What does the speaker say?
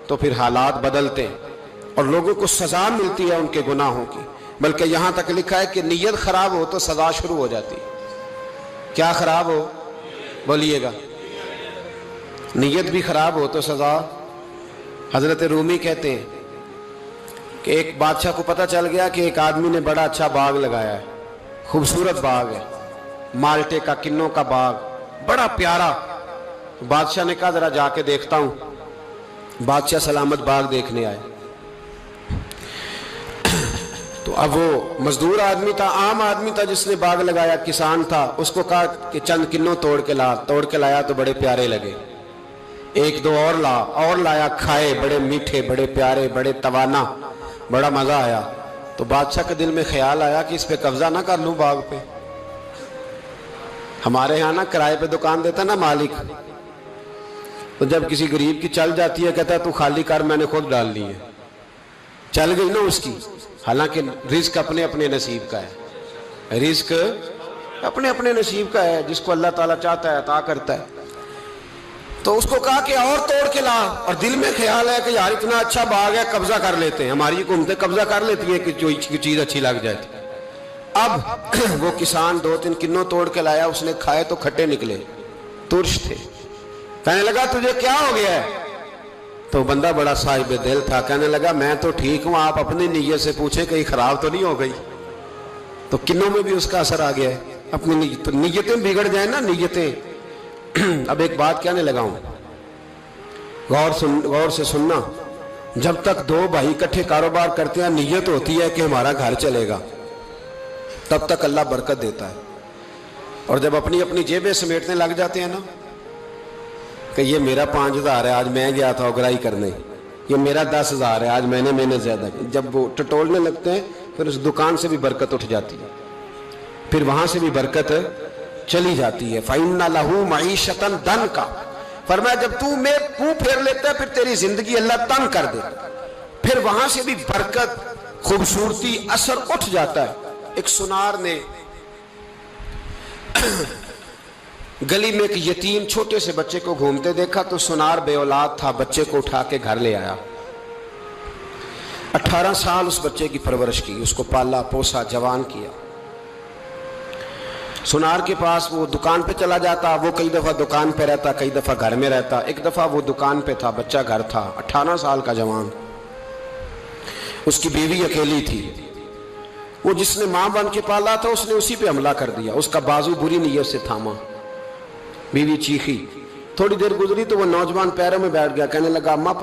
تو پھر حالات بدلتے ہیں اور لوگوں کو سزا ملتی ہے ان کے گناہوں کی، بلکہ یہاں تک لکھا ہے کہ نیت خراب ہو تو سزا شروع ہو جاتی ہے۔ کیا خراب ہو؟ بولیے گا۔ نیت بھی خراب ہو تو سزا۔ حضرت رومی کہتے ہیں کہ ایک بادشاہ کو پتہ چل گیا کہ ایک آدمی نے بڑا اچھا باغ لگایا ہے، خوبصورت باغ ہے، مالٹے کا، کنوں کا باغ، بڑا پیارا۔ بادشاہ نے کہا ذرا جا کے دیکھتا ہوں۔ بادشاہ سلامت باغ دیکھنے آئے تو اب وہ مزدور آدمی تھا، عام آدمی تھا جس نے باغ لگایا، کسان تھا، اس کو کہا کہ چند کنوں توڑ کے لایا تو بڑے پیارے لگے، ایک دو اور لایا، کھائے، بڑے میٹھے، بڑے پیارے، بڑے توانا، بڑا مزہ آیا۔ تو بادشاہ کے دل میں خیال آیا کہ اس پہ قبضہ نہ کر لوں باغ پہ۔ ہمارے ہاں نا کرائے پہ دکان دیتا نا مالک، تو جب کسی غریب کی چل جاتی ہے کہتا ہے تو خالی کر، میں نے خود ڈال لی ہے، چل گئی نا اس کی۔ حالانکہ رزق اپنے اپنے نصیب کا ہے، رزق اپنے اپنے نصیب کا ہے، جس کو اللہ تعالیٰ چاہتا ہے عطا کرتا ہے۔ تو اس کو کہا کہ اور توڑ کے لا، اور دل میں خیال ہے کہ یار اتنا اچھا باغ ہے، قبضہ کر لیتے ہیں، ہماری حکومتیں قبضہ کر لیتی ہیں کہ جو چیز اچھی لگ جائے۔ اب وہ کسان دو تین کنوں توڑ کے لایا، اس نے کھائے تو کھٹے نکلے، ترش تھے۔ کہنے لگا تجھے کیا ہو گیا ہے؟ تو بندہ بڑا صاحب دل تھا، کہنے لگا میں تو ٹھیک ہوں، آپ اپنی نیت سے پوچھیں کہیں خراب تو نہیں ہو گئی۔ تو کنوں میں بھی اس کا اثر آ گیا ہے، اپنی نیتیں بگڑ جائیں نا، نیتیں۔ اب ایک بات کہنے لگا ہوں، غور سے سننا، جب تک دو بھائی اکٹھے کاروبار کرتے ہیں، نیت ہوتی ہے کہ ہمارا گھر چلے گا، تب تک اللہ برکت دیتا ہے۔ اور جب اپنی اپنی جیبیں سمیٹنے لگ جاتے ہیں نا کہ یہ میرا 5,000 ہے، آج میں گیا تھا اگرائی کرنے، یہ میرا 10,000 ہے، آج میں نے محنت زیادہ کی، جب وہ ٹٹولنے لگتے ہیں پھر اس دکان سے بھی برکت اٹھ جاتی ہے، پھر وہاں سے بھی برکت چلی جاتی ہے۔ فَإِنَّ لَهُ مَعِيشَةً ضَنْكَ، فرمایا جب تو میں منہ پھیر لیتا ہے پھر تیری زندگی اللہ تنگ کر دے، پھر وہاں سے بھی برکت، خوبصورتی، اثر اٹھ جاتا ہے۔ ایک سنار نے گلی میں ایک یتیم چھوٹے سے بچے کو گھومتے دیکھا تو سنار بے اولاد تھا، بچے کو اٹھا کے گھر لے آیا، 18 سال اس بچے کی پرورش کی، اس کو پالا پوسا، جوان کیا۔ سنار کے پاس وہ دکان پہ چلا جاتا، وہ کئی دفعہ دکان پہ رہتا، کئی دفعہ گھر میں رہتا۔ ایک دفعہ وہ دکان پہ تھا، بچہ گھر تھا، 18 سال کا جوان، اس کی بیوی اکیلی تھی۔ وہ جس نے ماں بن کے پالا تھا اس نے اسی پہ حملہ کر دیا، اس کا بازو بری نیت سے تھاما، بیوی چیخی، تھوڑی دیر گزری تو وہ نوجوان پیروں میں بیٹھ گیا، کہنے لگا اماں